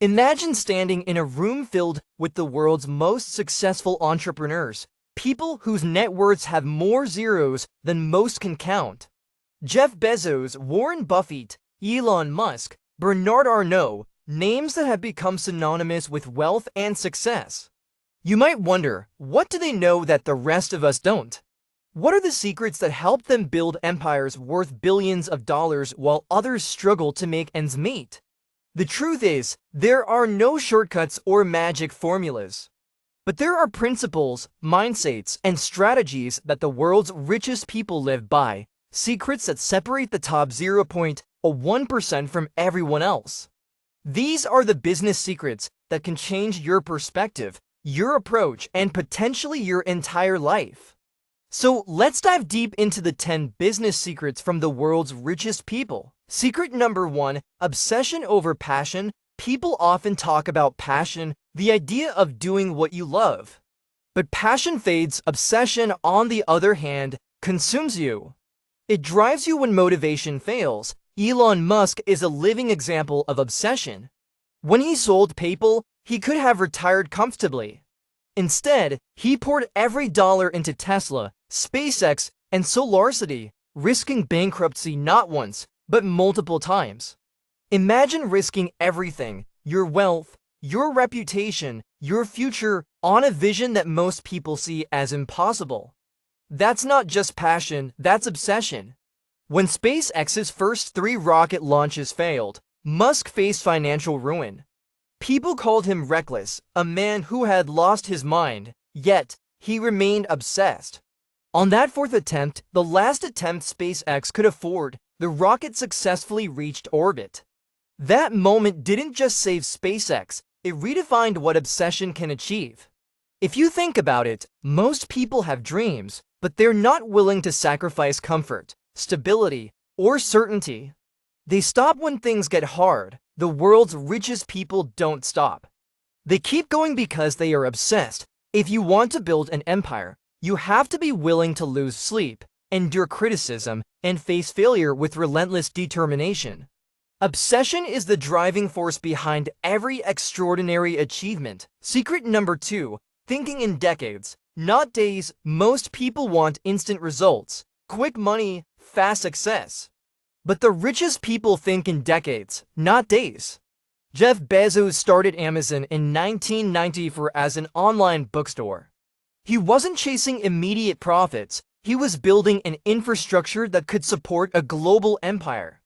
Imagine standing in a room filled with the world's most successful entrepreneurs, people whose net worths have more zeros than most can count. Jeff Bezos, Warren Buffett, Elon Musk, Bernard Arnault, names that have become synonymous with wealth and success. You might wonder, what do they know that the rest of us don't? What are the secrets that help them build empires worth billions of dollars while others struggle to make ends meet? The truth is, there are no shortcuts or magic formulas. But there are principles, mindsets, and strategies that the world's richest people live by, secrets that separate the top 0.01% from everyone else. These are the business secrets that can change your perspective, your approach, and potentially your entire life. So let's dive deep into the 10 business secrets from the world's richest people. Secret number 1, obsession over passion. People often talk about passion, the idea of doing what you love. But passion fades, obsession, on the other hand, consumes you. It drives you when motivation fails. Elon Musk is a living example of obsession. When he sold PayPal, he could have retired comfortably. Instead, he poured every dollar into Tesla, SpaceX, and SolarCity, risking bankruptcy not once, but multiple times. Imagine risking everything, your wealth, your reputation, your future, on a vision that most people see as impossible. That's not just passion, that's obsession. When SpaceX's first 3 rocket launches failed, Musk faced financial ruin. People called him reckless, a man who had lost his mind, yet he remained obsessed. On that 4th attempt, the last attempt SpaceX could afford, the rocket successfully reached orbit. That moment didn't just save SpaceX, it redefined what obsession can achieve. If you think about it, most people have dreams, but they're not willing to sacrifice comfort, stability, or certainty. They stop when things get hard. The world's richest people don't stop. They keep going because they are obsessed. If you want to build an empire, you have to be willing to lose sleep, endure criticism, and face failure with relentless determination. Obsession is the driving force behind every extraordinary achievement. Secret number 2, thinking in decades, not days. Most people want instant results, quick money, fast success. But the richest people think in decades, not days. Jeff Bezos started Amazon in 1994 as an online bookstore. He wasn't chasing immediate profits, he was building an infrastructure that could support a global empire.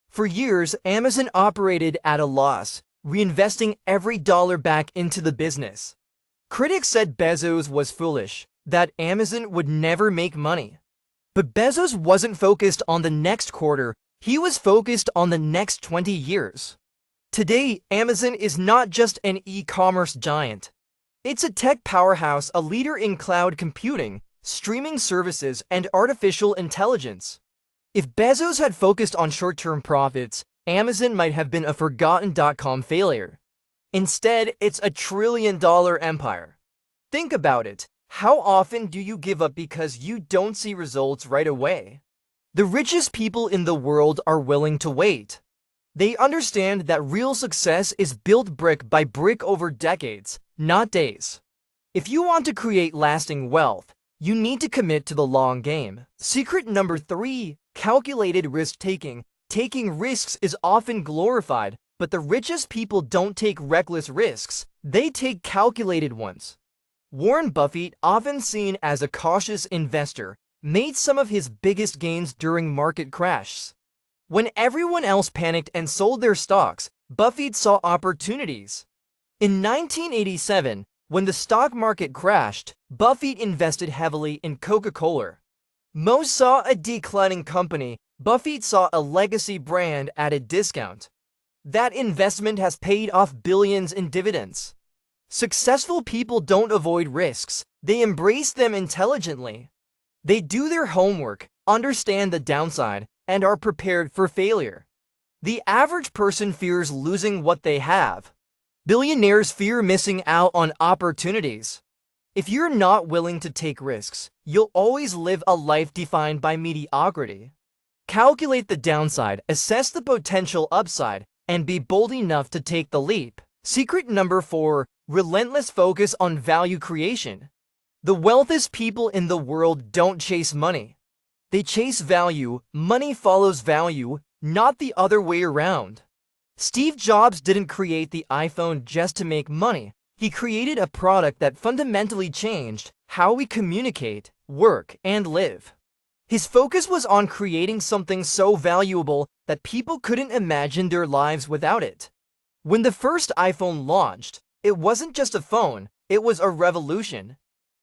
For years, Amazon operated at a loss, reinvesting every dollar back into the business. Critics said Bezos was foolish, that Amazon would never make money. But Bezos wasn't focused on the next quarter, he was focused on the next 20 years. Today, Amazon is not just an e-commerce giant. It's a tech powerhouse, a leader in cloud computing, streaming services, and artificial intelligence. If Bezos had focused on short-term profits, Amazon might have been a forgotten dot-com failure. Instead, it's a trillion-dollar empire. Think about it. How often do you give up because you don't see results right away? The richest people in the world are willing to wait. They understand that real success is built brick by brick over decades, not days. If you want to create lasting wealth, you need to commit to the long game. Secret number 3, calculated risk-taking. Taking risks is often glorified, but the richest people don't take reckless risks, they take calculated ones. Warren Buffett, often seen as a cautious investor, made some of his biggest gains during market crashes. When everyone else panicked and sold their stocks, Buffett saw opportunities. In 1987, when the stock market crashed, Buffett invested heavily in Coca-Cola. Most saw a declining company, Buffett saw a legacy brand at a discount. That investment has paid off billions in dividends. Successful people don't avoid risks, they embrace them intelligently. They do their homework, understand the downside, and are prepared for failure. The average person fears losing what they have. Billionaires fear missing out on opportunities. If you're not willing to take risks, you'll always live a life defined by mediocrity. Calculate the downside, assess the potential upside, and be bold enough to take the leap. Secret number 4, relentless focus on value creation. The wealthiest people in the world don't chase money. They chase value. Money follows value, not the other way around. Steve Jobs didn't create the iPhone just to make money. He created a product that fundamentally changed how we communicate, work, and live. His focus was on creating something so valuable that people couldn't imagine their lives without it. When the first iPhone launched, it wasn't just a phone, it was a revolution.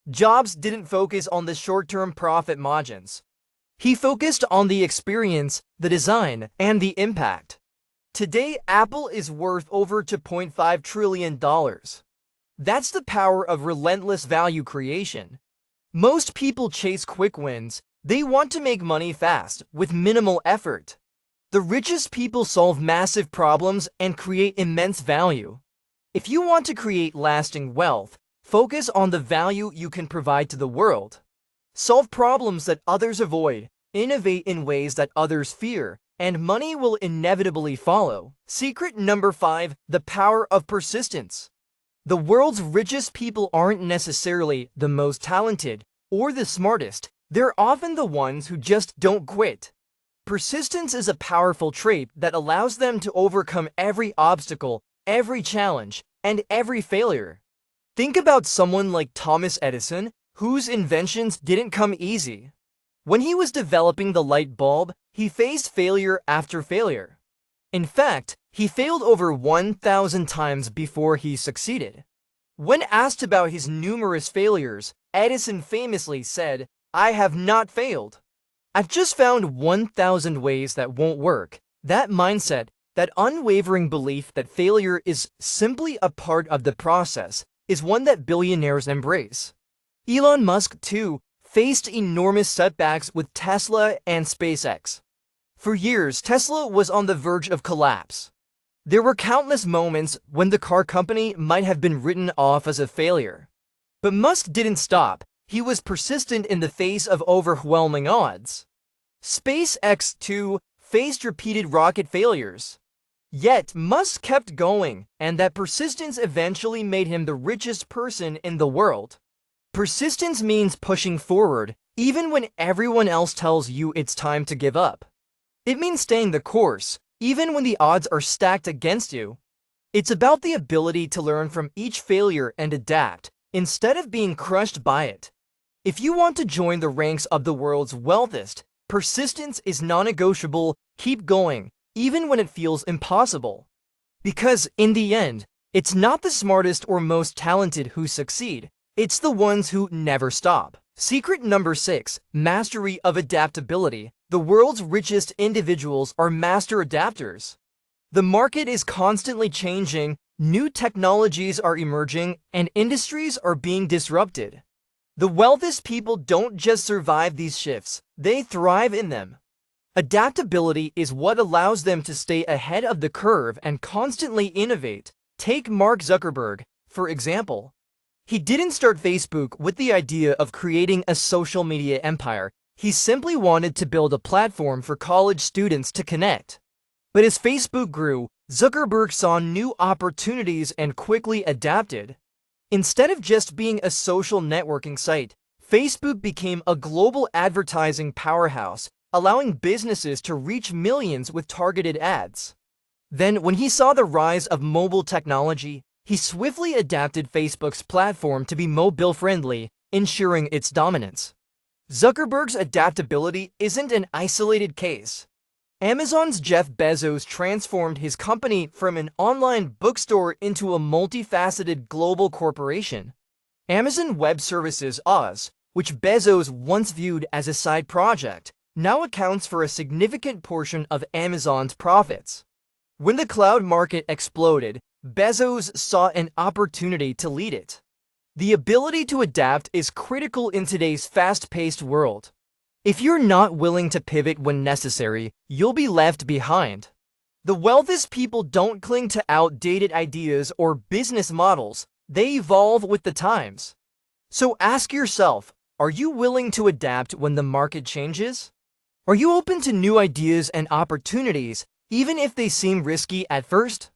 Jobs didn't focus on the short-term profit margins. He focused on the experience, the design, and the impact. Today, Apple is worth over $2.5 trillion. That's the power of relentless value creation. Most people chase quick wins. They want to make money fast, with minimal effort. The richest people solve massive problems and create immense value. If you want to create lasting wealth, focus on the value you can provide to the world. Solve problems that others avoid, innovate in ways that others fear, and money will inevitably follow. Secret number 5, the power of persistence. The world's richest people aren't necessarily the most talented or the smartest. They're often the ones who just don't quit. Persistence is a powerful trait that allows them to overcome every obstacle, every challenge, and every failure. Think about someone like Thomas Edison, whose inventions didn't come easy. When he was developing the light bulb, he faced failure after failure. In fact, he failed over 1,000 times before he succeeded. When asked about his numerous failures, Edison famously said, "I have not failed. I've just found 1,000 ways that won't work." That mindset, that unwavering belief that failure is simply a part of the process, is one that billionaires embrace. Elon Musk, too, faced enormous setbacks with Tesla and SpaceX. For years, Tesla was on the verge of collapse. There were countless moments when the car company might have been written off as a failure. But Musk didn't stop. He was persistent in the face of overwhelming odds. SpaceX, too, faced repeated rocket failures. Yet, Musk kept going, and that persistence eventually made him the richest person in the world. Persistence means pushing forward, even when everyone else tells you it's time to give up. It means staying the course, even when the odds are stacked against you. It's about the ability to learn from each failure and adapt, instead of being crushed by it. If you want to join the ranks of the world's wealthiest, persistence is non-negotiable. Keep going, even when it feels impossible. Because, in the end, it's not the smartest or most talented who succeed, it's the ones who never stop. Secret number 6, mastery of adaptability. The world's richest individuals are master adapters. The market is constantly changing, new technologies are emerging, and industries are being disrupted. The wealthiest people don't just survive these shifts, they thrive in them. Adaptability is what allows them to stay ahead of the curve and constantly innovate. Take Mark Zuckerberg, for example. He didn't start Facebook with the idea of creating a social media empire. He simply wanted to build a platform for college students to connect. But as Facebook grew, Zuckerberg saw new opportunities and quickly adapted. Instead of just being a social networking site, Facebook became a global advertising powerhouse, allowing businesses to reach millions with targeted ads. Then, when he saw the rise of mobile technology, he swiftly adapted Facebook's platform to be mobile-friendly, ensuring its dominance. Zuckerberg's adaptability isn't an isolated case. Amazon's Jeff Bezos transformed his company from an online bookstore into a multifaceted global corporation. Amazon Web Services Oz, which Bezos once viewed as a side project, now accounts for a significant portion of Amazon's profits. When the cloud market exploded, Bezos saw an opportunity to lead it. The ability to adapt is critical in today's fast-paced world. If you're not willing to pivot when necessary, you'll be left behind. The wealthiest people don't cling to outdated ideas or business models, they evolve with the times. So ask yourself, are you willing to adapt when the market changes? Are you open to new ideas and opportunities, even if they seem risky at first?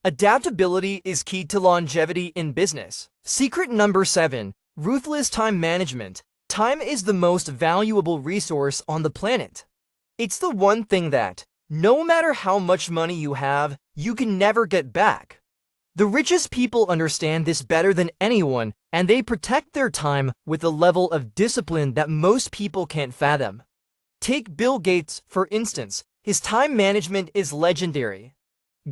Adaptability is key to longevity in business. Secret number 7. Ruthless Time Management. Time is the most valuable resource on the planet. It's the one thing that, no matter how much money you have, you can never get back. The richest people understand this better than anyone, and they protect their time with a level of discipline that most people can't fathom. Take Bill Gates, for instance. His time management is legendary.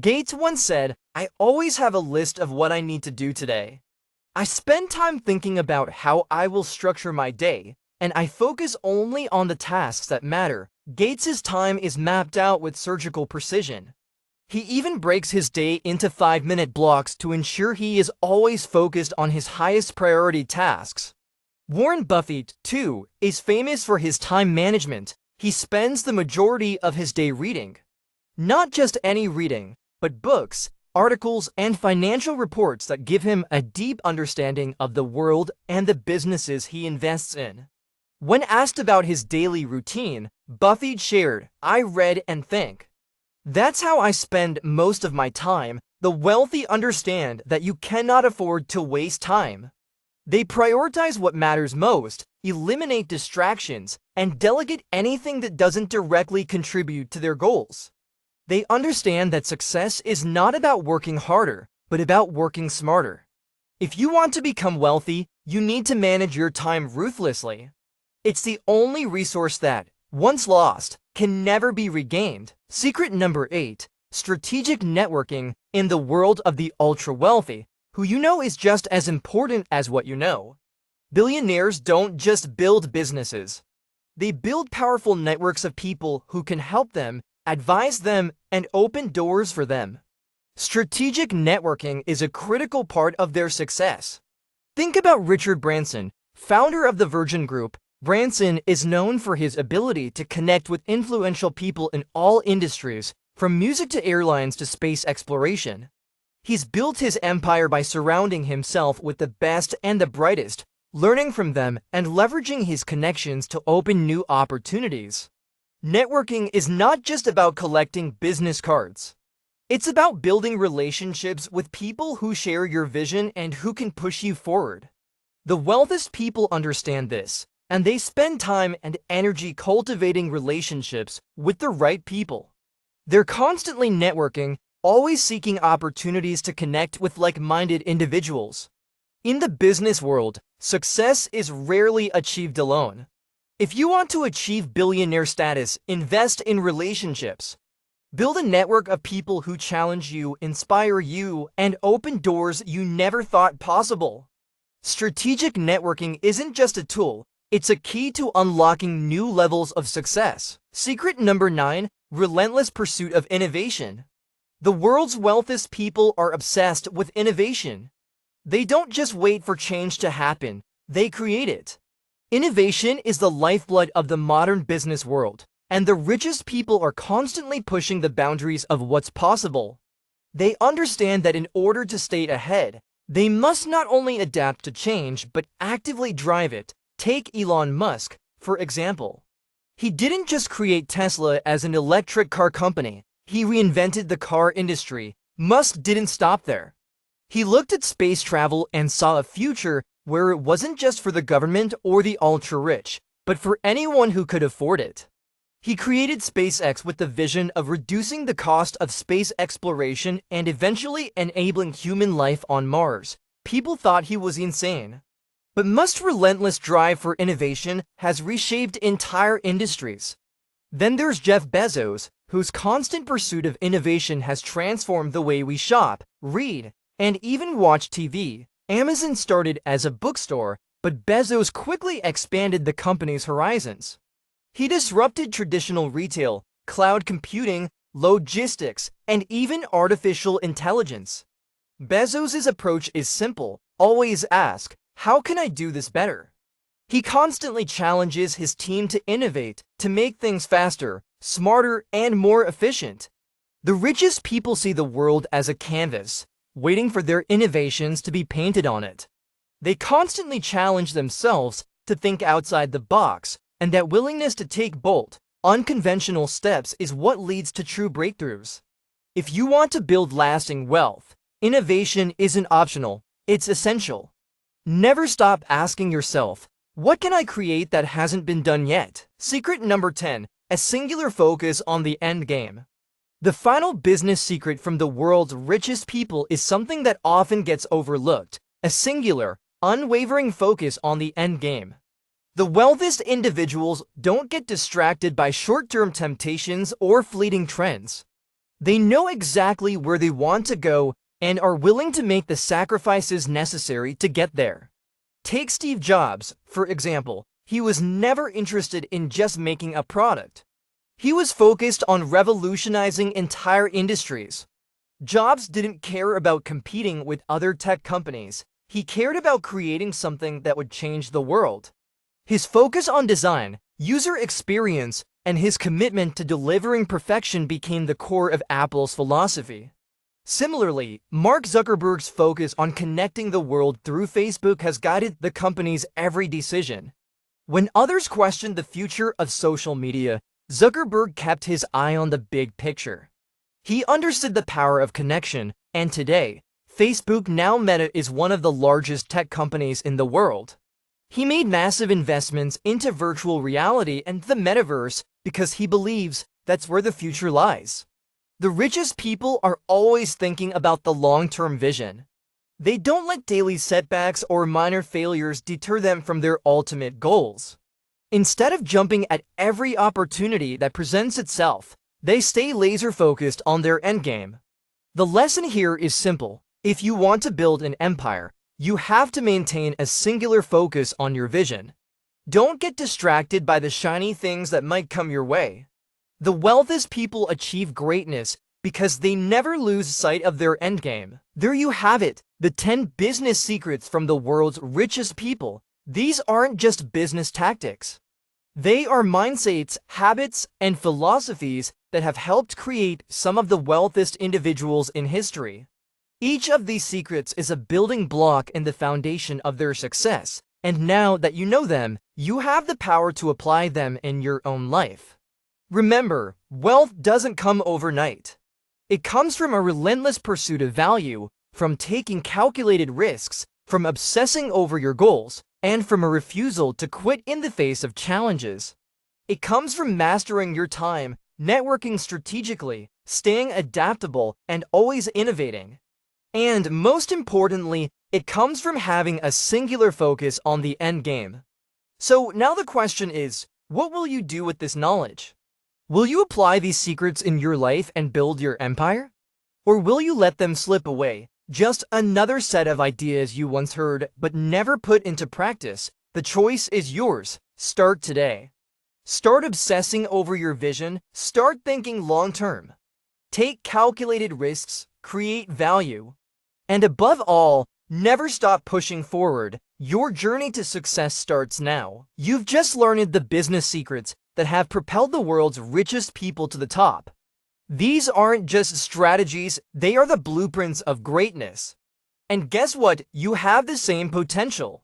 Gates once said, "I always have a list of what I need to do today. I spend time thinking about how I will structure my day, and I focus only on the tasks that matter." Gates's time is mapped out with surgical precision. He even breaks his day into 5-minute blocks to ensure he is always focused on his highest priority tasks. Warren Buffett, too, is famous for his time management. He spends the majority of his day reading. Not just any reading, but books, articles, and financial reports that give him a deep understanding of the world and the businesses he invests in. When asked about his daily routine, Buffett shared, "I read and think. That's how I spend most of my time." The wealthy understand that you cannot afford to waste time. They prioritize what matters most, eliminate distractions, and delegate anything that doesn't directly contribute to their goals. They understand that success is not about working harder, but about working smarter. If you want to become wealthy, you need to manage your time ruthlessly. It's the only resource that, once lost, can never be regained. Secret number 8. Strategic networking. In the world of the ultra-wealthy, who you know is just as important as what you know. Billionaires don't just build businesses. They build powerful networks of people who can help them, advise them, and open doors for them. Strategic networking is a critical part of their success. Think about Richard Branson, founder of the Virgin Group. Branson is known for his ability to connect with influential people in all industries, from music to airlines to space exploration. He's built his empire by surrounding himself with the best and the brightest, learning from them and leveraging his connections to open new opportunities. Networking is not just about collecting business cards. It's about building relationships with people who share your vision and who can push you forward. The wealthiest people understand this, and they spend time and energy cultivating relationships with the right people. They're constantly networking, always seeking opportunities to connect with like-minded individuals. In the business world, success is rarely achieved alone. If you want to achieve billionaire status, invest in relationships. Build a network of people who challenge you, inspire you, and open doors you never thought possible. Strategic networking isn't just a tool, it's a key to unlocking new levels of success. Secret number 9. Relentless Pursuit of Innovation. The world's wealthiest people are obsessed with innovation. They don't just wait for change to happen, they create it. Innovation is the lifeblood of the modern business world, and the richest people are constantly pushing the boundaries of what's possible. They understand that in order to stay ahead, they must not only adapt to change but actively drive it. Take Elon Musk, for example. He didn't just create Tesla as an electric car company, he reinvented the car industry. Musk didn't stop there. He looked at space travel and saw a future where it wasn't just for the government or the ultra-rich, but for anyone who could afford it. He created SpaceX with the vision of reducing the cost of space exploration and eventually enabling human life on Mars. People thought he was insane. But Musk's relentless drive for innovation has reshaped entire industries. Then there's Jeff Bezos, whose constant pursuit of innovation has transformed the way we shop, read, and even watch TV. Amazon started as a bookstore, but Bezos quickly expanded the company's horizons. He disrupted traditional retail, cloud computing, logistics, and even artificial intelligence. Bezos' approach is simple: always ask, "How can I do this better?" He constantly challenges his team to innovate, to make things faster, smarter, and more efficient. The richest people see the world as a canvas, waiting for their innovations to be painted on it. They constantly challenge themselves to think outside the box, and that willingness to take bold, unconventional steps is what leads to true breakthroughs. If you want to build lasting wealth, innovation isn't optional, it's essential. Never stop asking yourself, what can I create that hasn't been done yet? Secret number 10, a singular focus on the end game. The final business secret from the world's richest people is something that often gets overlooked, a singular, unwavering focus on the end game. The wealthiest individuals don't get distracted by short-term temptations or fleeting trends. They know exactly where they want to go and are willing to make the sacrifices necessary to get there. Take Steve Jobs, for example. He was never interested in just making a product. He was focused on revolutionizing entire industries. Jobs didn't care about competing with other tech companies. He cared about creating something that would change the world. His focus on design, user experience, and his commitment to delivering perfection became the core of Apple's philosophy. Similarly, Mark Zuckerberg's focus on connecting the world through Facebook has guided the company's every decision. When others questioned the future of social media, Zuckerberg kept his eye on the big picture. He understood the power of connection, and today, Facebook, now Meta, is one of the largest tech companies in the world. He made massive investments into virtual reality and the metaverse because he believes that's where the future lies. The richest people are always thinking about the long-term vision. They don't let daily setbacks or minor failures deter them from their ultimate goals. Instead of jumping at every opportunity that presents itself, they stay laser-focused on their endgame. The lesson here is simple. If you want to build an empire, you have to maintain a singular focus on your vision. Don't get distracted by the shiny things that might come your way. The wealthiest people achieve greatness because they never lose sight of their endgame. There you have it, the 10 business secrets from the world's richest people. These aren't just business tactics. They are mindsets, habits, and philosophies that have helped create some of the wealthiest individuals in history. Each of these secrets is a building block in the foundation of their success, and now that you know them, you have the power to apply them in your own life. Remember, wealth doesn't come overnight. It comes from a relentless pursuit of value, from taking calculated risks, from obsessing over your goals, and from a refusal to quit in the face of challenges. It comes from mastering your time, networking strategically, staying adaptable, and always innovating. And most importantly, it comes from having a singular focus on the end game. So now the question is, what will you do with this knowledge? Will you apply these secrets in your life and build your empire? Or will you let them slip away? Just another set of ideas you once heard but never put into practice. The choice is yours. Start today. Start obsessing over your vision. Start thinking long-term. Take calculated risks. Create value. And above all, never stop pushing forward. Your journey to success starts now. You've just learned the business secrets that have propelled the world's richest people to the top. These aren't just strategies, they are the blueprints of greatness. And guess what? You have the same potential,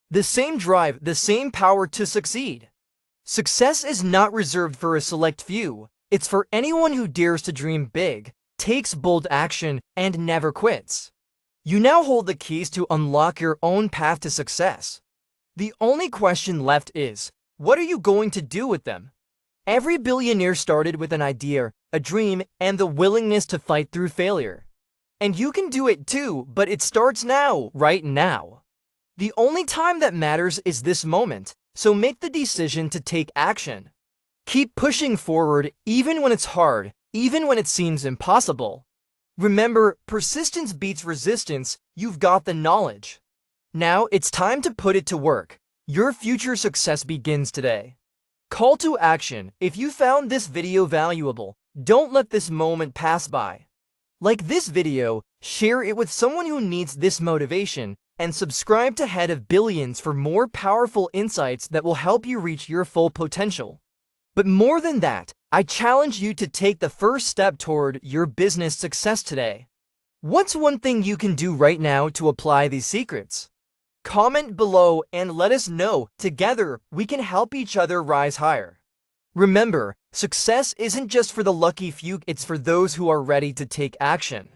the same drive, the same power to succeed. Success is not reserved for a select few. It's for anyone who dares to dream big, takes bold action, and never quits. You now hold the keys to unlock your own path to success. The only question left is, what are you going to do with them? Every billionaire started with an idea, a dream, and the willingness to fight through failure. And you can do it too, but it starts now, right now. The only time that matters is this moment, so make the decision to take action. Keep pushing forward even when it's hard, even when it seems impossible. Remember, persistence beats resistance. You've got the knowledge. Now it's time to put it to work. Your future success begins today. Call to action. If you found this video valuable, don't let this moment pass by. Like this video, share it with someone who needs this motivation, and subscribe to Head of Billions for more powerful insights that will help you reach your full potential. But more than that, I challenge you to take the first step toward your business success today. What's one thing you can do right now to apply these secrets? Comment below and let us know. Together, we can help each other rise higher. Remember, success isn't just for the lucky few, it's for those who are ready to take action.